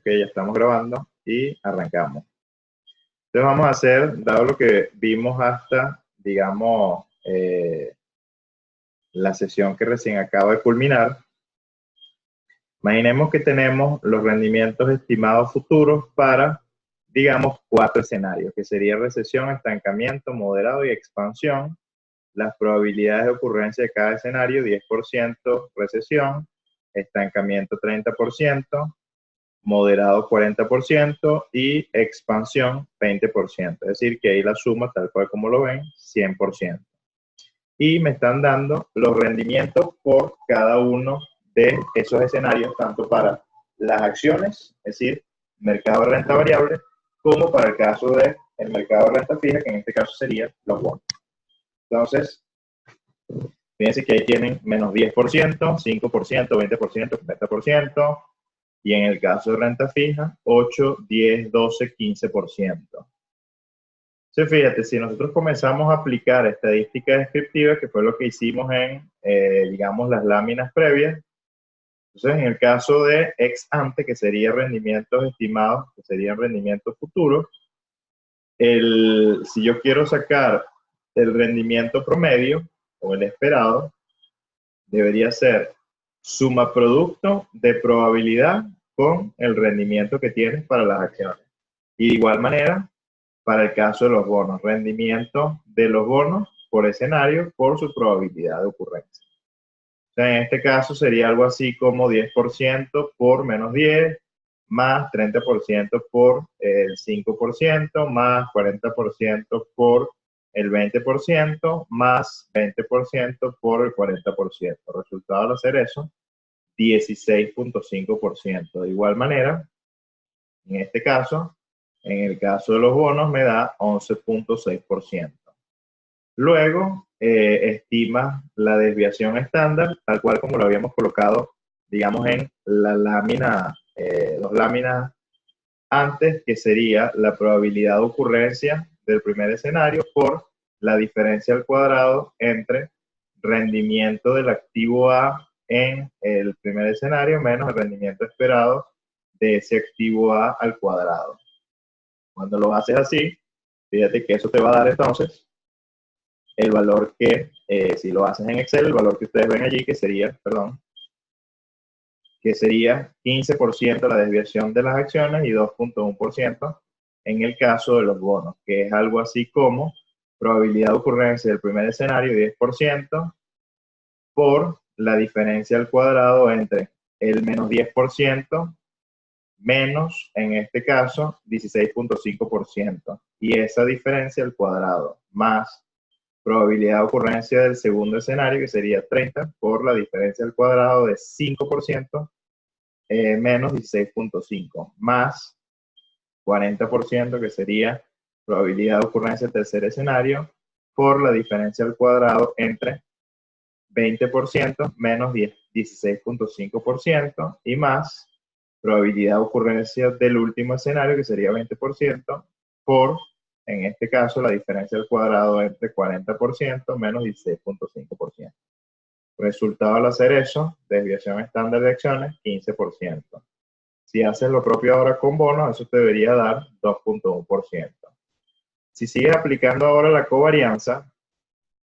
Ok, ya estamos grabando y arrancamos. Entonces vamos a hacer, dado lo que vimos hasta, digamos, la sesión que recién acaba de culminar, imaginemos que tenemos los rendimientos estimados futuros para, digamos, 4 escenarios, que sería recesión, estancamiento, moderado y expansión. Las probabilidades de ocurrencia de cada escenario, 10% recesión, estancamiento 30%, moderado 40% y expansión 20%. Es decir, que ahí la suma, tal cual como lo ven, 100%. Y me están dando los rendimientos por cada uno de esos escenarios, tanto para las acciones, es decir, mercado de renta variable, como para el caso del mercado de renta fija, que en este caso sería los bonos. Entonces, fíjense que ahí tienen menos 10%, 5%, 20%, 30%, y en el caso de renta fija, 8, 10, 12, 15%. Entonces, fíjate, si nosotros comenzamos a aplicar estadística descriptiva, que fue lo que hicimos en, digamos, las láminas previas, entonces en el caso de ex ante, que serían rendimientos estimados, que serían rendimientos futuros, si yo quiero sacar el rendimiento promedio, o el esperado, debería ser suma producto de probabilidad con el rendimiento que tienes para las acciones. Y de igual manera, para el caso de los bonos, rendimiento de los bonos por escenario por su probabilidad de ocurrencia. O sea, en este caso sería algo así como 10% por menos 10, más 30% por el 5%, más 40% por el 20%, más 20% por el 40%. Resultado al hacer eso, 16.5%. De igual manera, en este caso, en el caso de los bonos me da 11.6%. Luego, estima la desviación estándar, tal cual como lo habíamos colocado, digamos, en la lámina, dos láminas antes, que sería la probabilidad de ocurrencia del primer escenario por la diferencia al cuadrado entre rendimiento del activo A en el primer escenario menos el rendimiento esperado de ese activo A al cuadrado. Cuando lo haces así, fíjate que eso te va a dar entonces el valor que, si lo haces en Excel, el valor que ustedes ven allí, que sería, que sería 15% la desviación de las acciones y 2.1% en el caso de los bonos, que es algo así como probabilidad de ocurrencia del primer escenario, 10%, por la diferencia al cuadrado entre el menos 10% menos, en este caso, 16.5%. Y esa diferencia al cuadrado más probabilidad de ocurrencia del segundo escenario, que sería 30, por la diferencia al cuadrado de 5%, menos 16.5, más 40%, que sería probabilidad de ocurrencia del tercer escenario, por la diferencia al cuadrado entre 20% menos 16.5%, y más probabilidad de ocurrencia del último escenario, que sería 20%, por, en este caso, la diferencia al cuadrado entre 40% menos 16.5%. Resultado al hacer eso, desviación estándar de acciones, 15%. Si haces lo propio ahora con bonos, eso te debería dar 2.1%. Si sigues aplicando ahora la covarianza,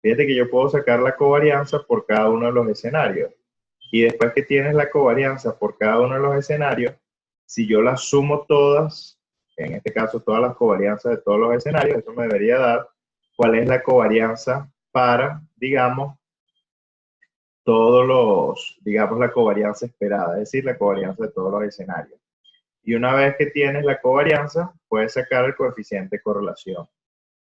fíjate que yo puedo sacar la covarianza por cada uno de los escenarios. Y después que tienes la covarianza por cada uno de los escenarios, si yo las sumo todas, en este caso todas las covarianzas de todos los escenarios, eso me debería dar cuál es la covarianza para, digamos, todos los, digamos, la covarianza esperada, es decir, la covarianza de todos los escenarios. Y una vez que tienes la covarianza, puedes sacar el coeficiente de correlación.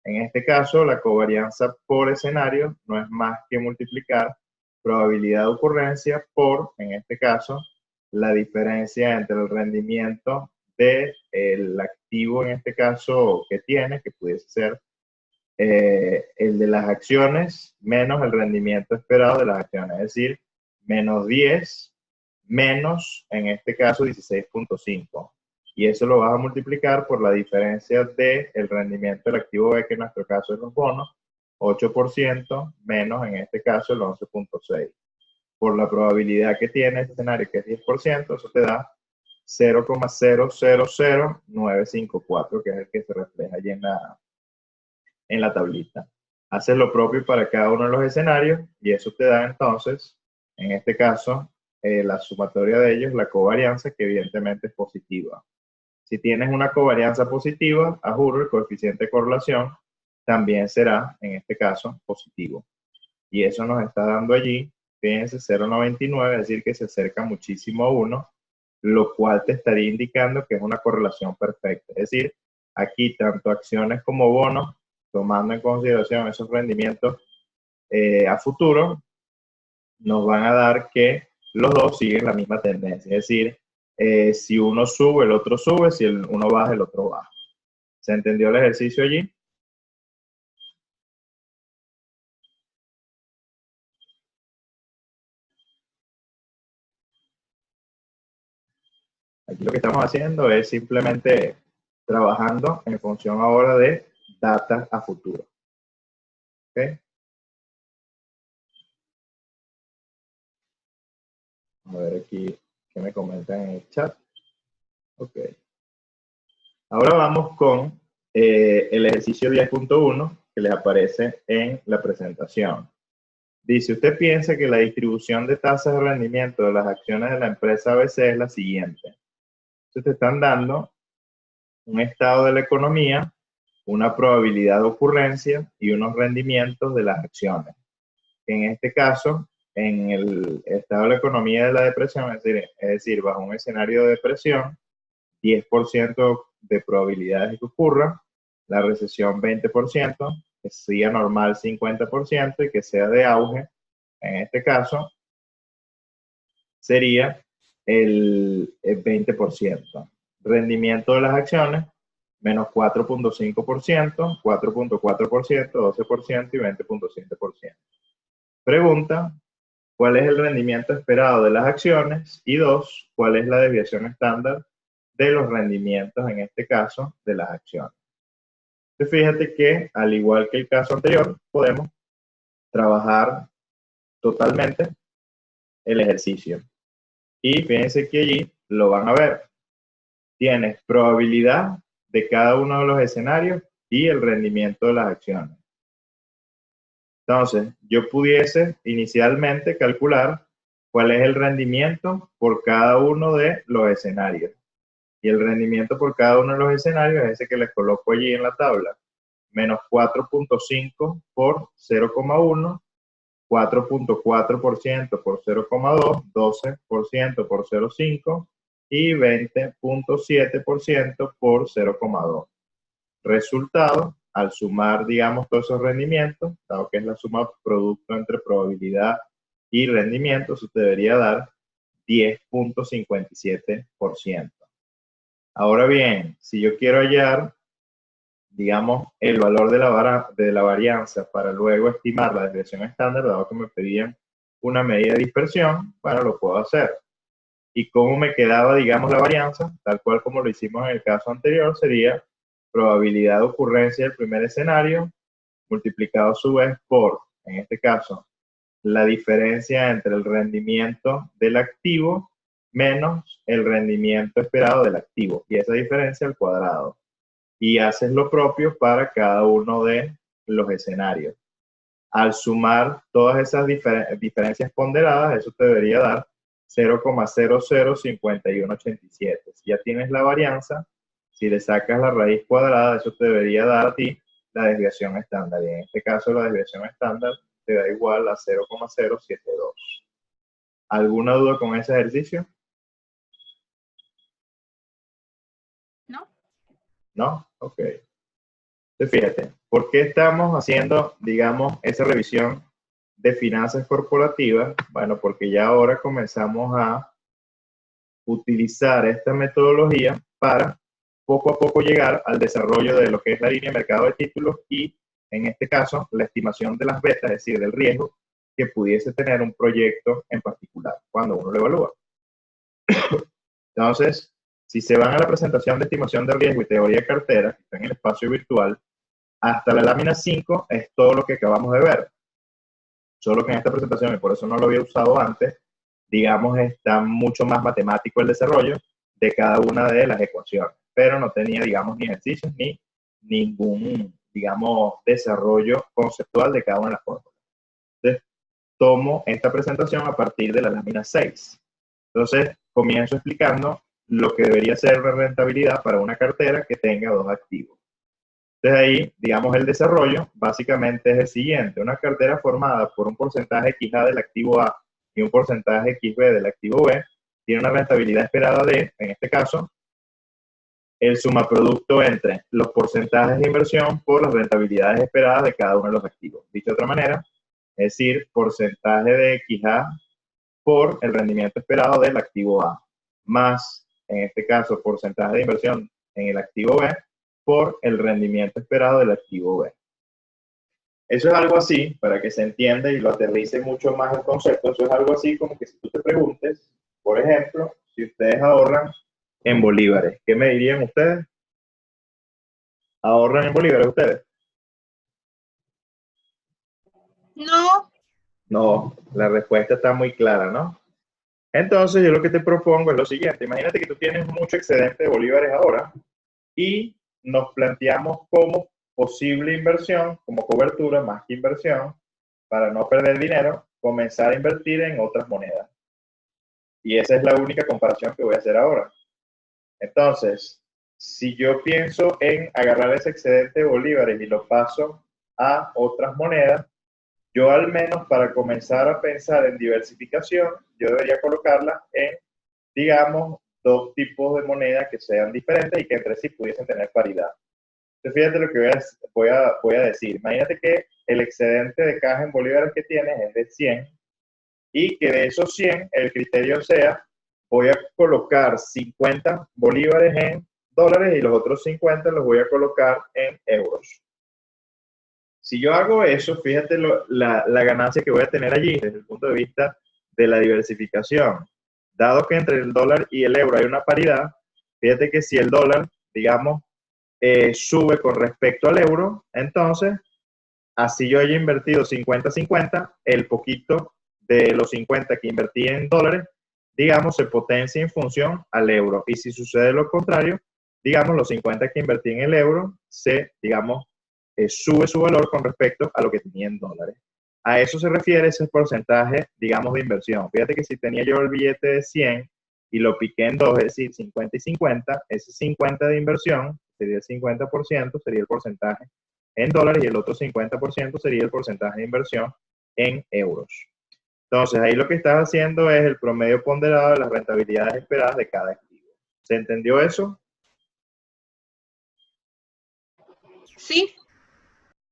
En este caso, la covarianza por escenario no es más que multiplicar probabilidad de ocurrencia por, en este caso, la diferencia entre el rendimiento del activo, en este caso, que tienes, que pudiese ser el de las acciones, menos el rendimiento esperado de las acciones. Es decir, menos 10, menos, en este caso, 16.5. Y eso lo vas a multiplicar por la diferencia del rendimiento del activo B, que en nuestro caso es los bonos, 8%, menos en este caso el 11.6. Por la probabilidad que tiene este escenario, que es 10%, eso te da 0,000954, que es el que se refleja allí en la tablita. Haces lo propio para cada uno de los escenarios y eso te da entonces, en este caso, la sumatoria de ellos, la covarianza, que evidentemente es positiva. Si tienes una covarianza positiva, a juro, el coeficiente de correlación también será, en este caso, positivo. Y eso nos está dando allí, fíjense, 0,99, es decir, que se acerca muchísimo a 1, lo cual te estaría indicando que es una correlación perfecta. Es decir, aquí tanto acciones como bonos, tomando en consideración esos rendimientos a futuro, nos van a dar que los dos siguen la misma tendencia. Es decir, si uno sube, el otro sube, si uno baja, el otro baja. ¿Se entendió el ejercicio allí? Aquí lo que estamos haciendo es simplemente trabajando en función ahora de data a futuro. ¿Ok? A ver aquí qué me comentan en el chat. Ok. Ahora vamos con el ejercicio 10.1 que les aparece en la presentación. Dice, usted piensa que la distribución de tasas de rendimiento de las acciones de la empresa ABC es la siguiente. Entonces te están dando un estado de la economía, una probabilidad de ocurrencia y unos rendimientos de las acciones. En este caso, en el estado de la economía de la depresión, es decir, bajo un escenario de depresión, 10% de probabilidades de que ocurra, la recesión 20%, que sea normal 50% y que sea de auge, en este caso, sería el 20%. Rendimiento de las acciones, menos 4.5%, 4.4%, 12% y 20.7%. Pregunta, ¿cuál es el rendimiento esperado de las acciones? Y 2, ¿cuál es la desviación estándar de los rendimientos, en este caso, de las acciones? Entonces, fíjate que, al igual que el caso anterior, podemos trabajar totalmente el ejercicio. Y fíjense que allí lo van a ver. Tienes probabilidad de cada uno de los escenarios y el rendimiento de las acciones. Entonces, yo pudiese inicialmente calcular cuál es el rendimiento por cada uno de los escenarios. Y el rendimiento por cada uno de los escenarios es ese que les coloco allí en la tabla. Menos 4.5 por 0,1, 4.4% por 0,2, 12% por 0,5 y 20.7% por 0,2. Resultado, al sumar, digamos, todos esos rendimientos, dado que es la suma producto entre probabilidad y rendimiento, eso te debería dar 10.57%. Ahora bien, si yo quiero hallar, digamos, el valor de la varianza para luego estimar la desviación estándar, dado que me pedían una medida de dispersión, bueno, lo puedo hacer. Y cómo me quedaba, digamos, la varianza, tal cual como lo hicimos en el caso anterior, sería probabilidad de ocurrencia del primer escenario multiplicado a su vez por, en este caso, la diferencia entre el rendimiento del activo menos el rendimiento esperado del activo, y esa diferencia al cuadrado. Y haces lo propio para cada uno de los escenarios. Al sumar todas esas diferencias ponderadas, eso te debería dar 0,005187. Si ya tienes la varianza, si le sacas la raíz cuadrada, eso te debería dar a ti la desviación estándar. Y en este caso, la desviación estándar te da igual a 0,072. ¿Alguna duda con ese ejercicio? No. ¿No? Ok. Entonces, fíjate, ¿por qué estamos haciendo, digamos, esa revisión de finanzas corporativas? Bueno, porque ya ahora comenzamos a utilizar esta metodología para poco a poco llegar al desarrollo de lo que es la línea de mercado de títulos y, en este caso, la estimación de las betas, es decir, del riesgo que pudiese tener un proyecto en particular cuando uno lo evalúa. Entonces, si se van a la presentación de estimación de riesgo y teoría de cartera, que está en el espacio virtual, hasta la lámina 5 es todo lo que acabamos de ver. Solo que en esta presentación, y por eso no lo había usado antes, digamos, está mucho más matemático el desarrollo, de cada una de las ecuaciones, pero no tenía, digamos, ni ejercicios ni ningún, digamos, desarrollo conceptual de cada una de las fórmulas. Entonces, tomo esta presentación a partir de la lámina 6. Entonces, comienzo explicando lo que debería ser la rentabilidad para una cartera que tenga dos activos. Entonces ahí, digamos, el desarrollo básicamente es el siguiente. Una cartera formada por un porcentaje XA del activo A y un porcentaje XB del activo B tiene una rentabilidad esperada de, en este caso, el sumaproducto entre los porcentajes de inversión por las rentabilidades esperadas de cada uno de los activos. Dicho de otra manera, es decir, porcentaje de XA por el rendimiento esperado del activo A, más, en este caso, porcentaje de inversión en el activo B por el rendimiento esperado del activo B. Eso es algo así, para que se entienda y lo aterrice mucho más el concepto, eso es algo así como que si tú te preguntes, por ejemplo, si ustedes ahorran en bolívares, ¿qué me dirían ustedes? ¿Ahorran en bolívares ustedes? No. No, la respuesta está muy clara, ¿no? Entonces yo lo que te propongo es lo siguiente, imagínate que tú tienes mucho excedente de bolívares ahora y nos planteamos como posible inversión, como cobertura más que inversión, para no perder dinero, comenzar a invertir en otras monedas. Y esa es la única comparación que voy a hacer ahora. Entonces, si yo pienso en agarrar ese excedente de bolívares y lo paso a otras monedas, yo al menos para comenzar a pensar en diversificación, yo debería colocarla en, digamos, dos tipos de moneda que sean diferentes y que entre sí pudiesen tener paridad. Entonces, fíjate lo que voy a decir. Imagínate que el excedente de caja en bolívares que tienes es de 100 y que de esos 100 el criterio sea, voy a colocar 50 bolívares en dólares y los otros 50 los voy a colocar en euros. Si yo hago eso, fíjate la ganancia que voy a tener allí desde el punto de vista de la diversificación. Dado que entre el dólar y el euro hay una paridad, fíjate que si el dólar, digamos, sube con respecto al euro, entonces, así yo haya invertido 50-50, el poquito de los 50 que invertí en dólares, digamos, se potencia en función al euro. Y si sucede lo contrario, digamos, los 50 que invertí en el euro, digamos, sube su valor con respecto a lo que tenía en dólares. A eso se refiere ese porcentaje, digamos, de inversión. Fíjate que si tenía yo el billete de 100 y lo piqué en dos, es decir, 50 y 50, ese 50 de inversión sería el 50%, sería el porcentaje en dólares y el otro 50% sería el porcentaje de inversión en euros. Entonces, ahí lo que estás haciendo es el promedio ponderado de las rentabilidades esperadas de cada activo. ¿Se entendió eso? Sí.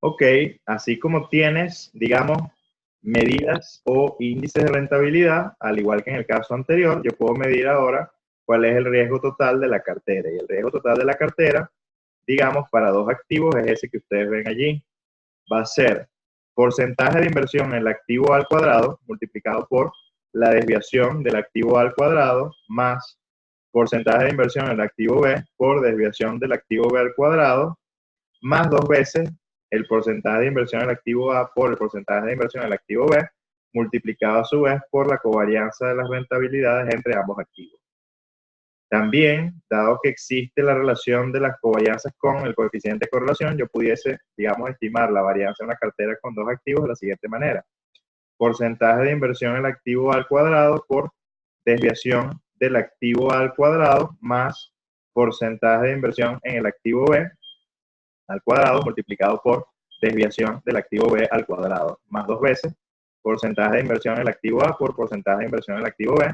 Ok, así como tienes, digamos, medidas o índices de rentabilidad, al igual que en el caso anterior, yo puedo medir ahora cuál es el riesgo total de la cartera. Y el riesgo total de la cartera, digamos, para dos activos es ese que ustedes ven allí. Va a ser porcentaje de inversión en el activo A al cuadrado multiplicado por la desviación del activo A al cuadrado más porcentaje de inversión en el activo B por desviación del activo B al cuadrado más dos veces el porcentaje de inversión en el activo A por el porcentaje de inversión en el activo B, multiplicado a su vez por la covarianza de las rentabilidades entre ambos activos. También, dado que existe la relación de las covarianzas con el coeficiente de correlación, yo pudiese, digamos, estimar la varianza de una cartera con dos activos de la siguiente manera. Porcentaje de inversión en el activo A al cuadrado por desviación del activo A al cuadrado más porcentaje de inversión en el activo B al cuadrado multiplicado por desviación del activo B al cuadrado, más dos veces porcentaje de inversión en el activo A por porcentaje de inversión en el activo B,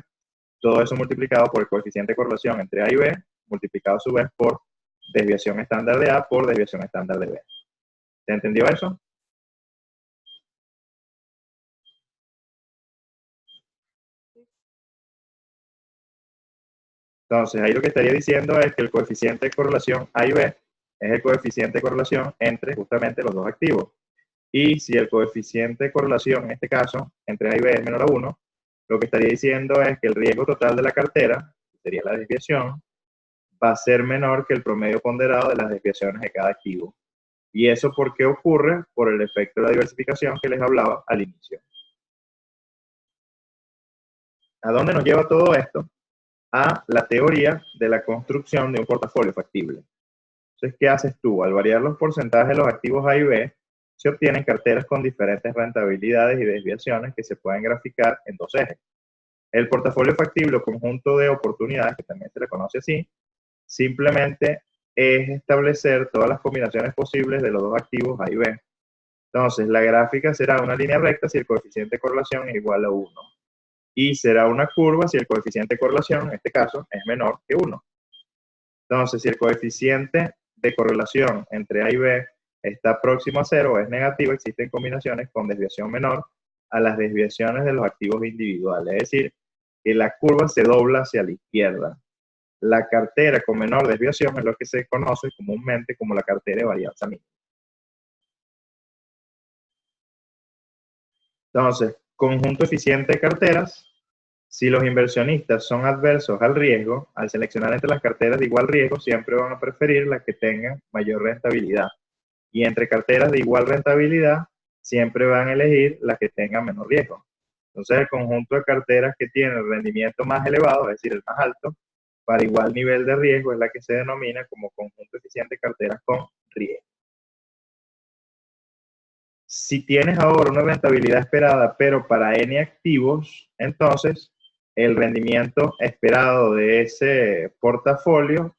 todo eso multiplicado por el coeficiente de correlación entre A y B, multiplicado a su vez por desviación estándar de A por desviación estándar de B. ¿Se entendió eso? Entonces, ahí lo que estaría diciendo es que el coeficiente de correlación A y B es el coeficiente de correlación entre justamente los dos activos. Y si el coeficiente de correlación, en este caso, entre A y B es menor a 1, lo que estaría diciendo es que el riesgo total de la cartera, que sería la desviación, va a ser menor que el promedio ponderado de las desviaciones de cada activo. ¿Y eso por qué ocurre? Por el efecto de la diversificación que les hablaba al inicio. ¿A dónde nos lleva todo esto? a la teoría de la construcción de un portafolio factible. Entonces, ¿qué haces tú? Al variar los porcentajes de los activos A y B, se obtienen carteras con diferentes rentabilidades y desviaciones que se pueden graficar en dos ejes. El portafolio factible o conjunto de oportunidades, que también se le conoce así, simplemente es establecer todas las combinaciones posibles de los dos activos A y B. Entonces, la gráfica será una línea recta si el coeficiente de correlación es igual a 1. Y será una curva si el coeficiente de correlación, en este caso, es menor que 1. Entonces, si el coeficiente de correlación entre A y B está próximo a 0 o es negativo, existen combinaciones con desviación menor a las desviaciones de los activos individuales. Es decir, que la curva se dobla hacia la izquierda. La cartera con menor desviación es lo que se conoce comúnmente como la cartera de varianza mínima. Entonces, conjunto eficiente de carteras. Si los inversionistas son adversos al riesgo, al seleccionar entre las carteras de igual riesgo, siempre van a preferir las que tengan mayor rentabilidad. Y entre carteras de igual rentabilidad, siempre van a elegir las que tengan menor riesgo. Entonces, el conjunto de carteras que tiene el rendimiento más elevado, es decir, el más alto, para igual nivel de riesgo, es la que se denomina como conjunto eficiente de carteras con riesgo. Si tienes ahora una rentabilidad esperada, pero para N activos, entonces el rendimiento esperado de ese portafolio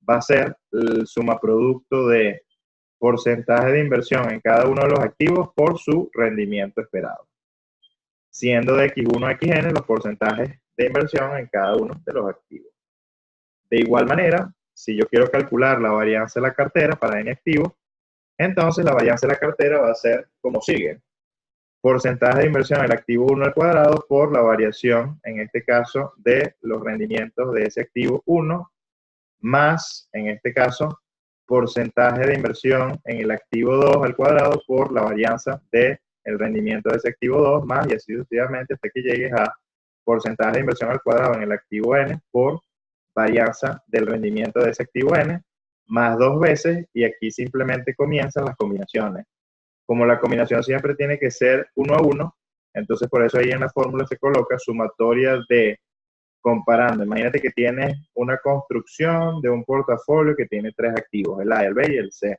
va a ser el suma producto de porcentaje de inversión en cada uno de los activos por su rendimiento esperado, siendo de X1 a XN los porcentajes de inversión en cada uno de los activos. De igual manera, si yo quiero calcular la varianza de la cartera para N activos, entonces la varianza de la cartera va a ser como sigue. Porcentaje de inversión del activo 1 al cuadrado por la variación, en este caso, de los rendimientos de ese activo 1, más, en este caso, porcentaje de inversión en el activo 2 al cuadrado por la varianza del rendimiento de ese activo 2, más, y así sucesivamente hasta que llegues a porcentaje de inversión al cuadrado en el activo N por varianza del rendimiento de ese activo N, más 2 veces, y aquí simplemente comienzan las combinaciones. Como la combinación siempre tiene que ser 1 a 1, entonces por eso ahí en la fórmula se coloca sumatoria de comparando. Imagínate que tienes una construcción de un portafolio que tiene 3 activos, el A, el B y el C.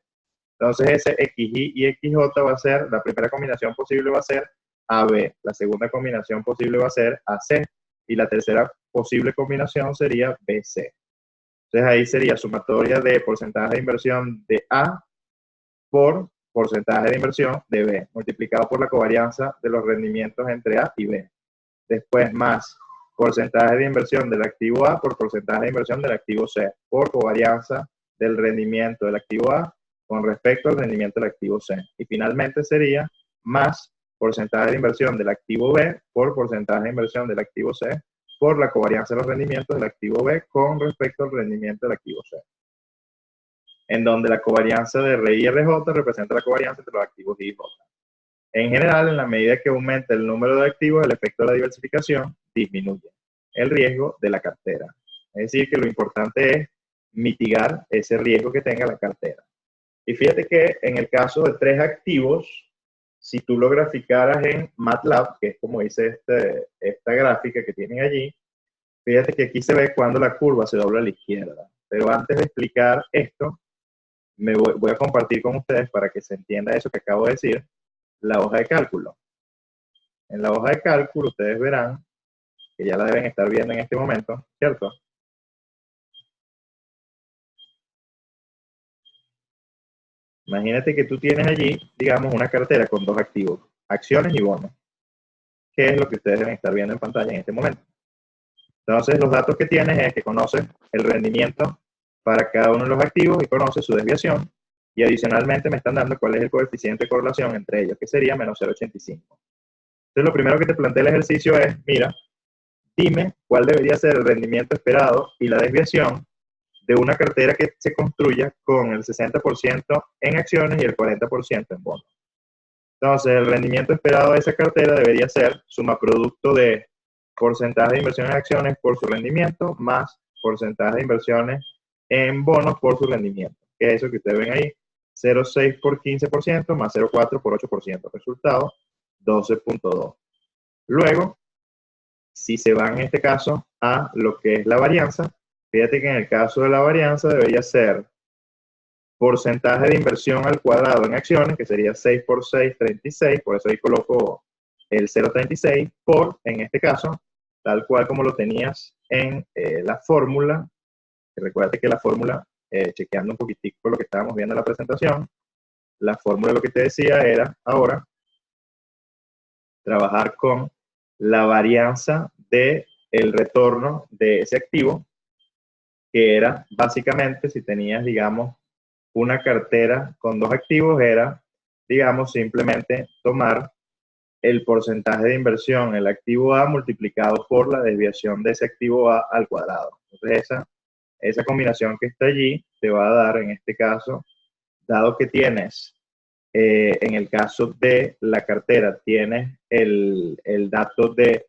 Entonces ese XY y XJ va a ser, la primera combinación posible va a ser AB, la segunda combinación posible va a ser AC y la tercera posible combinación sería BC. Entonces ahí sería sumatoria de porcentaje de inversión de A por porcentaje de inversión de B, multiplicado por la covarianza de los rendimientos entre A y B. Después más porcentaje de inversión del activo A por porcentaje de inversión del activo C, por covarianza del rendimiento del activo A con respecto al rendimiento del activo C. Y finalmente sería más porcentaje de inversión del activo B por porcentaje de inversión del activo C por la covarianza de los rendimientos del activo B con respecto al rendimiento del activo C, en donde la covarianza de R y RJ representa la covarianza entre los activos I y J. En general, en la medida que aumenta el número de activos, el efecto de la diversificación disminuye el riesgo de la cartera. Es decir, que lo importante es mitigar ese riesgo que tenga la cartera. Y fíjate que en el caso de 3 activos, si tú lo graficaras en MATLAB, que es como dice esta gráfica que tienen allí, fíjate que aquí se ve cuando la curva se dobla a la izquierda. Pero antes de explicar esto, voy a compartir con ustedes para que se entienda eso que acabo de decir, la hoja de cálculo. En la hoja de cálculo ustedes verán, que ya la deben estar viendo en este momento, ¿cierto? Imagínate que tú tienes allí, digamos, una cartera con 2 activos, acciones y bonos, que es lo que ustedes deben estar viendo en pantalla en este momento. Entonces, los datos que tienes es que conoces el rendimiento para cada uno de los activos y conoces su desviación, y adicionalmente me están dando cuál es el coeficiente de correlación entre ellos, que sería menos 0,85. Entonces, lo primero que te plantea el ejercicio es, mira, dime cuál debería ser el rendimiento esperado y la desviación de una cartera que se construya con el 60% en acciones y el 40% en bonos. Entonces, el rendimiento esperado de esa cartera debería ser suma producto de porcentaje de inversión en acciones por su rendimiento más porcentaje de inversiones en bonos por su rendimiento, que es eso que ustedes ven ahí, 0,6 por 15% más 0,4 por 8%, resultado 12,2. Luego, si se va en este caso a lo que es la varianza, fíjate que en el caso de la varianza debería ser porcentaje de inversión al cuadrado en acciones, que sería 6 por 6, 36, por eso ahí coloco el 0,36, por, en este caso, tal cual como lo tenías en la fórmula, que recuerda que la fórmula, chequeando un poquitico lo que estábamos viendo en la presentación, la fórmula lo que te decía era, ahora, trabajar con la varianza del retorno de ese activo, que era básicamente, si tenías, digamos, una cartera con dos activos, era, digamos, simplemente tomar el porcentaje de inversión en el activo A multiplicado por la desviación de ese activo A al cuadrado. Entonces, esa combinación que está allí te va a dar, en este caso, dado que tienes, en el caso de la cartera, tienes el dato de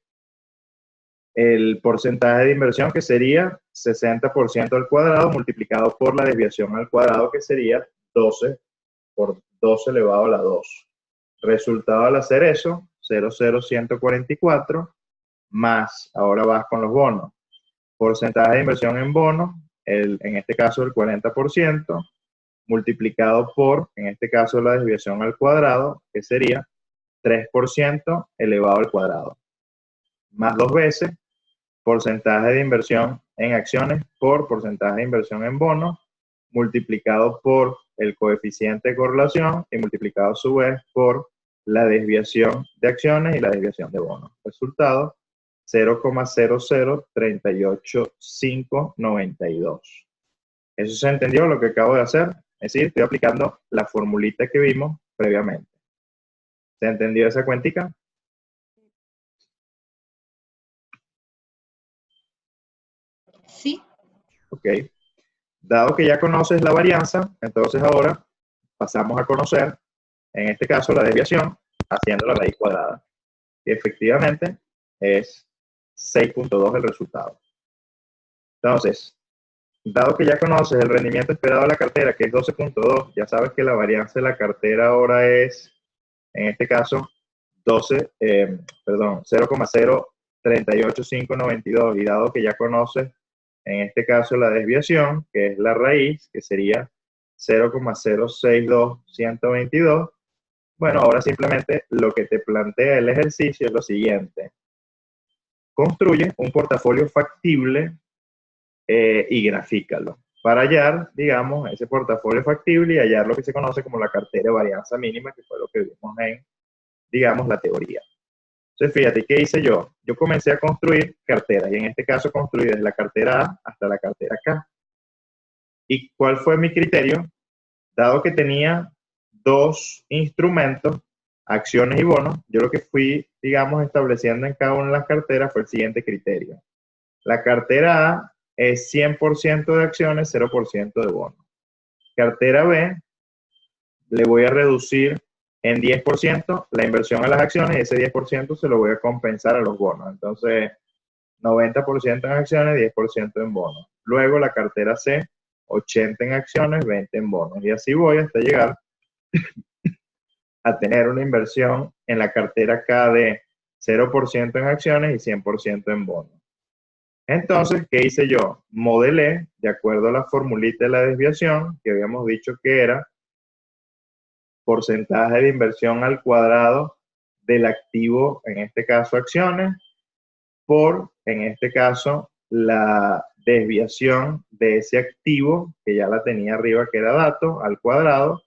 el porcentaje de inversión, que sería 60% al cuadrado multiplicado por la desviación al cuadrado, que sería 12 por 12 elevado a la 2. Resultado al hacer eso, 0,0144 más, ahora vas con los bonos. Porcentaje de inversión en bonos, en este caso el 40%, multiplicado por, en este caso la desviación al cuadrado, que sería 3% elevado al cuadrado. Más dos veces, porcentaje de inversión en acciones por porcentaje de inversión en bonos, multiplicado por el coeficiente de correlación y multiplicado a su vez por la desviación de acciones y la desviación de bonos. Resultado, 0,0038592. ¿Eso se entendió lo que acabo de hacer? Es decir, estoy aplicando la formulita que vimos previamente. ¿Se entendió esa cuentica? Sí. Ok. Dado que ya conoces la varianza, entonces ahora pasamos a conocer, en este caso, la desviación haciendo la raíz cuadrada. Y efectivamente es 6.2 el resultado. Entonces, dado que ya conoces el rendimiento esperado de la cartera, que es 12.2, ya sabes que la varianza de la cartera ahora es, en este caso, 0,038592. Y dado que ya conoces, en este caso, la desviación, que es la raíz, que sería 0,062122, bueno, ahora simplemente lo que te plantea el ejercicio es lo siguiente. Construye un portafolio factible y grafícalo para hallar, digamos, ese portafolio factible y hallar lo que se conoce como la cartera de varianza mínima, que fue lo que vimos en, digamos, la teoría. Entonces, fíjate, ¿qué hice yo? Yo comencé a construir carteras, y en este caso construí desde la cartera A hasta la cartera K. ¿Y cuál fue mi criterio? Dado que tenía dos instrumentos, acciones y bonos, yo lo que fui, digamos, estableciendo en cada una de las carteras fue el siguiente criterio. La cartera A es 100% de acciones, 0% de bonos. Cartera B, le voy a reducir en 10% la inversión a las acciones y ese 10% se lo voy a compensar a los bonos. Entonces, 90% en acciones, 10% en bonos. Luego la cartera C, 80 en acciones, 20 en bonos. Y así voy hasta llegar a tener una inversión en la cartera K de 0% en acciones y 100% en bonos. Entonces, ¿qué hice yo? Modelé, de acuerdo a la formulita de la desviación, que habíamos dicho que era porcentaje de inversión al cuadrado del activo, en este caso acciones, por, en este caso, la desviación de ese activo, que ya la tenía arriba, que era dato, al cuadrado,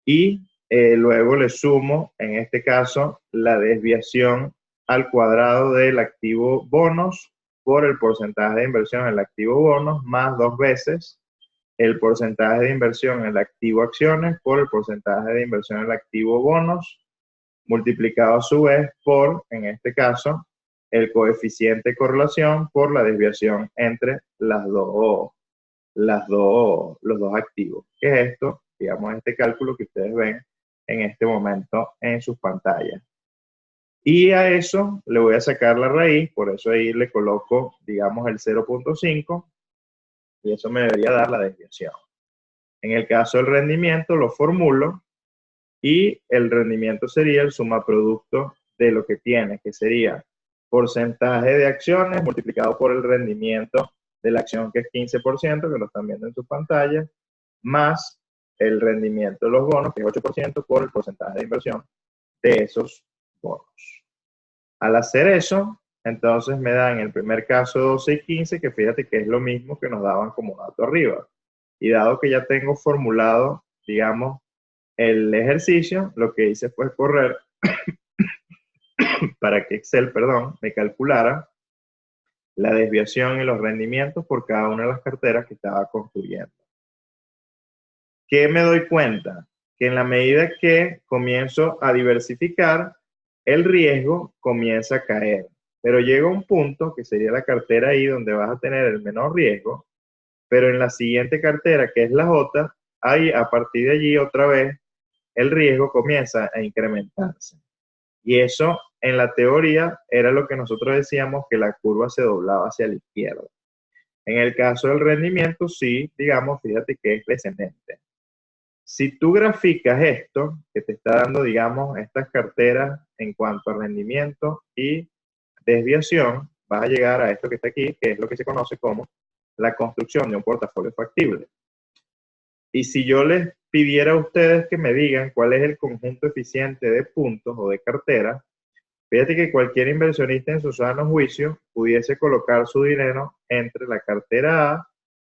y luego le sumo, en este caso, la desviación al cuadrado del activo bonos por el porcentaje de inversión en el activo bonos, más dos veces el porcentaje de inversión en el activo acciones por el porcentaje de inversión en el activo bonos, multiplicado a su vez por, en este caso, el coeficiente de correlación por la desviación entre los dos activos. ¿Qué es esto? Digamos, este cálculo que ustedes ven en este momento en sus pantallas. Y a eso le voy a sacar la raíz, por eso ahí le coloco, digamos, el 0.5 y eso me debería dar la desviación. En el caso del rendimiento lo formulo y el rendimiento sería el suma producto de lo que tiene, que sería porcentaje de acciones multiplicado por el rendimiento de la acción, que es 15%, que lo están viendo en su pantalla, más el rendimiento de los bonos, que es 8%, por el porcentaje de inversión de esos bonos. Al hacer eso, entonces me da en el primer caso 12 y 15, que fíjate que es lo mismo que nos daban como dato arriba. Y dado que ya tengo formulado, digamos, el ejercicio, lo que hice fue correr para que Excel, perdón, me calculara la desviación y los rendimientos por cada una de las carteras que estaba construyendo. ¿Qué me doy cuenta? Que en la medida que comienzo a diversificar, el riesgo comienza a caer. Pero llega un punto, que sería la cartera I, donde vas a tener el menor riesgo, pero en la siguiente cartera, que es la J, ahí a partir de allí otra vez el riesgo comienza a incrementarse. Y eso en la teoría era lo que nosotros decíamos, que la curva se doblaba hacia la izquierda. En el caso del rendimiento, sí, digamos, fíjate que es descendente. Si tú graficas esto, que te está dando, digamos, estas carteras en cuanto a rendimiento y desviación, vas a llegar a esto que está aquí, que es lo que se conoce como la construcción de un portafolio factible. Y si yo les pidiera a ustedes que me digan cuál es el conjunto eficiente de puntos o de carteras, fíjate que cualquier inversionista en su sano juicio pudiese colocar su dinero entre la cartera A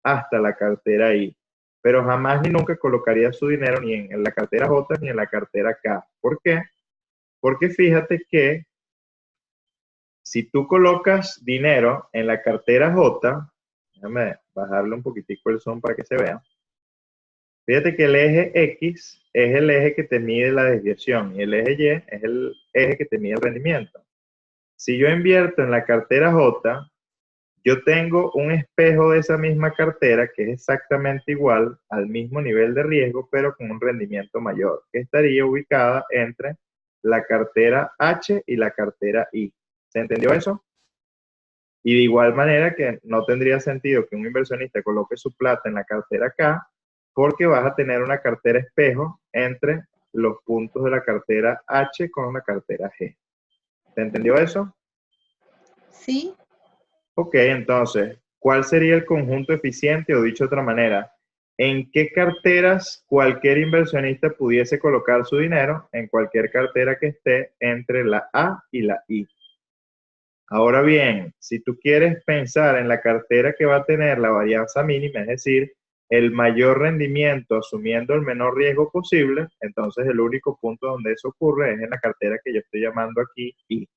hasta la cartera I, pero jamás ni nunca colocaría su dinero ni en la cartera J ni en la cartera K. ¿Por qué? Porque fíjate que si tú colocas dinero en la cartera J, déjame bajarle un poquitico el zoom para que se vea. Fíjate que el eje X es el eje que te mide la desviación y el eje Y es el eje que te mide el rendimiento. Si yo invierto en la cartera J, yo tengo un espejo de esa misma cartera que es exactamente igual al mismo nivel de riesgo, pero con un rendimiento mayor, que estaría ubicada entre la cartera H y la cartera I. ¿Se entendió eso? Y de igual manera que no tendría sentido que un inversionista coloque su plata en la cartera K, porque vas a tener una cartera espejo entre los puntos de la cartera H con la cartera G. ¿Se entendió eso? Sí. Ok, entonces, ¿cuál sería el conjunto eficiente? O dicho de otra manera, ¿en qué carteras cualquier inversionista pudiese colocar su dinero? En cualquier cartera que esté entre la A y la I. Ahora bien, si tú quieres pensar en la cartera que va a tener la varianza mínima, es decir, el mayor rendimiento asumiendo el menor riesgo posible, entonces el único punto donde eso ocurre es en la cartera que yo estoy llamando aquí I,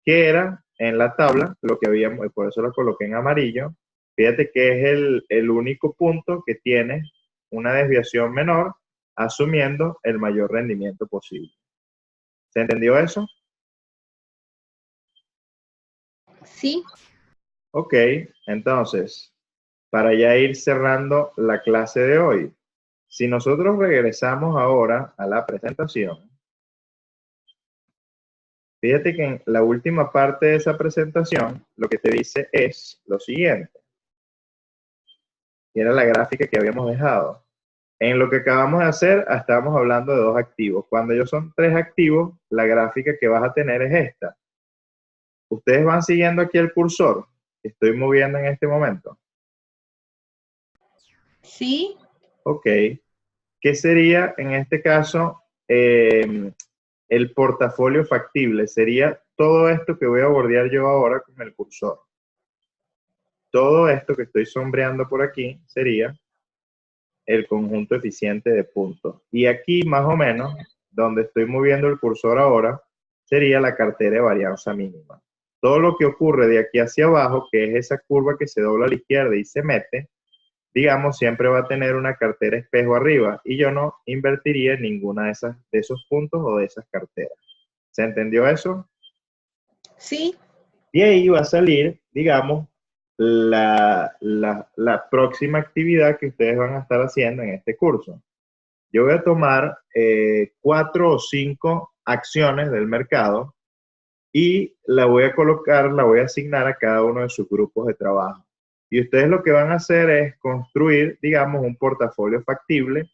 que era en la tabla lo que habíamos, y por eso lo coloqué en amarillo. Fíjate que es el único punto que tiene una desviación menor asumiendo el mayor rendimiento posible. ¿Se entendió eso? Sí. Ok, entonces, para ya ir cerrando la clase de hoy, si nosotros regresamos ahora a la presentación, fíjate que en la última parte de esa presentación, lo que te dice es lo siguiente. Y era la gráfica que habíamos dejado. En lo que acabamos de hacer, estábamos hablando de dos activos. Cuando ellos son tres activos, la gráfica que vas a tener es esta. Ustedes van siguiendo aquí el cursor que estoy moviendo en este momento. Sí. Ok. ¿Qué sería en este caso el portafolio factible? Sería todo esto que voy a bordear yo ahora con el cursor. Todo esto que estoy sombreando por aquí sería el conjunto eficiente de puntos. Y aquí más o menos, donde estoy moviendo el cursor ahora, sería la cartera de varianza mínima. Todo lo que ocurre de aquí hacia abajo, que es esa curva que se dobla a la izquierda y se mete, digamos, siempre va a tener una cartera espejo arriba y yo no invertiría en ninguna de esos puntos o de esas carteras. ¿Se entendió eso? Sí. Y ahí va a salir, digamos, la próxima actividad que ustedes van a estar haciendo en este curso. Yo voy a tomar 4 o 5 acciones del mercado y la voy a colocar, la voy a asignar a cada uno de sus grupos de trabajo. Y ustedes lo que van a hacer es construir, digamos, un portafolio factible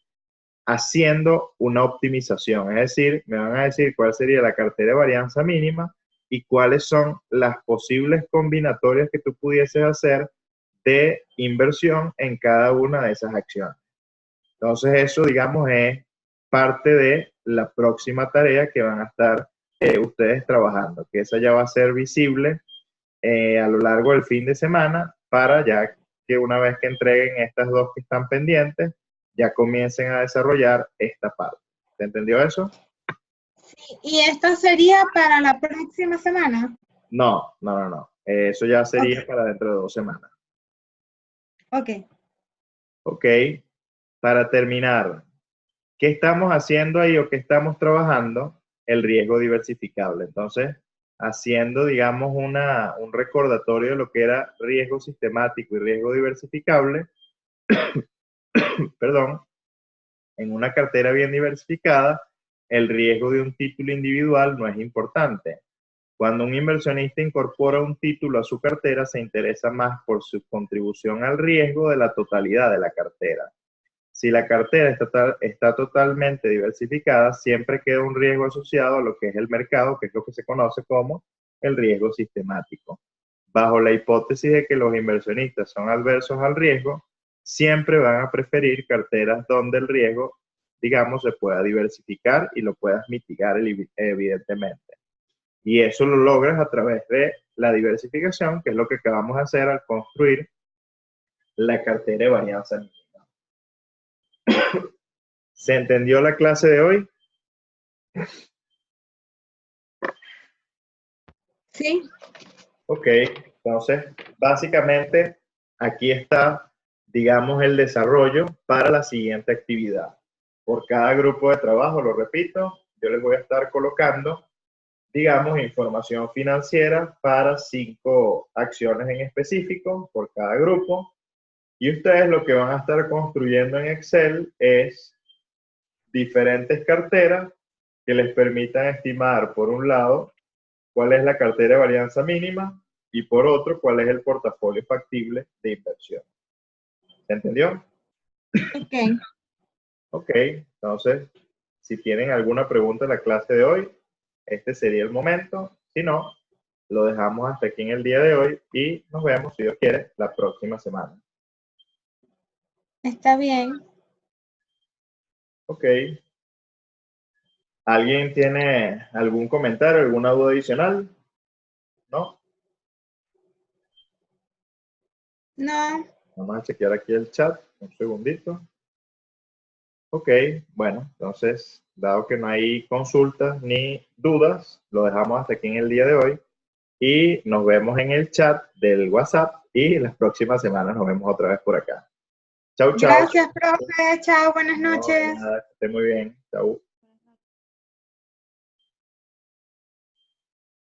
haciendo una optimización. Es decir, me van a decir cuál sería la cartera de varianza mínima y cuáles son las posibles combinatorias que tú pudieses hacer de inversión en cada una de esas acciones. Entonces eso, digamos, es parte de la próxima tarea que van a estar ustedes trabajando, que esa ya va a ser visible a lo largo del fin de semana para ya que una vez que entreguen estas dos que están pendientes, ya comiencen a desarrollar esta parte. ¿Se entendió eso? Sí. ¿Y esto sería para la próxima semana? No. Eso ya sería Ok. para dentro de 2 semanas. Ok. Ok. Para terminar, ¿qué estamos haciendo ahí o qué estamos trabajando? El riesgo diversificable. Entonces, haciendo, digamos, un recordatorio de lo que era riesgo sistemático y riesgo diversificable, perdón, en una cartera bien diversificada, el riesgo de un título individual no es importante. Cuando un inversionista incorpora un título a su cartera, se interesa más por su contribución al riesgo de la totalidad de la cartera. Si la cartera está totalmente diversificada, siempre queda un riesgo asociado a lo que es el mercado, que es lo que se conoce como el riesgo sistemático. Bajo la hipótesis de que los inversionistas son adversos al riesgo, siempre van a preferir carteras donde el riesgo, digamos, se pueda diversificar y lo puedas mitigar evidentemente. Y eso lo logras a través de la diversificación, que es lo que acabamos de hacer al construir la cartera de varianza mínima. ¿Se entendió la clase de hoy? Sí. Ok, entonces, básicamente, aquí está, digamos, el desarrollo para la siguiente actividad. Por cada grupo de trabajo, lo repito, yo les voy a estar colocando, digamos, información financiera para 5 acciones en específico por cada grupo. Y ustedes lo que van a estar construyendo en Excel es diferentes carteras que les permitan estimar, por un lado, cuál es la cartera de varianza mínima y por otro, cuál es el portafolio factible de inversión. ¿Se entendió? Ok. Ok, entonces, si tienen alguna pregunta en la clase de hoy, este sería el momento. Si no, lo dejamos hasta aquí en el día de hoy y nos vemos, si Dios quiere, la próxima semana. Está bien. Ok. ¿Alguien tiene algún comentario, alguna duda adicional? ¿No? No. Vamos a chequear aquí el chat, un segundito. Ok, bueno, entonces, dado que no hay consultas ni dudas, lo dejamos hasta aquí en el día de hoy y nos vemos en el chat del WhatsApp y las próximas semanas nos vemos otra vez por acá. Chau, chau. Gracias, profe. Chao, buenas No, de noches. nada, que esté muy bien. Chau.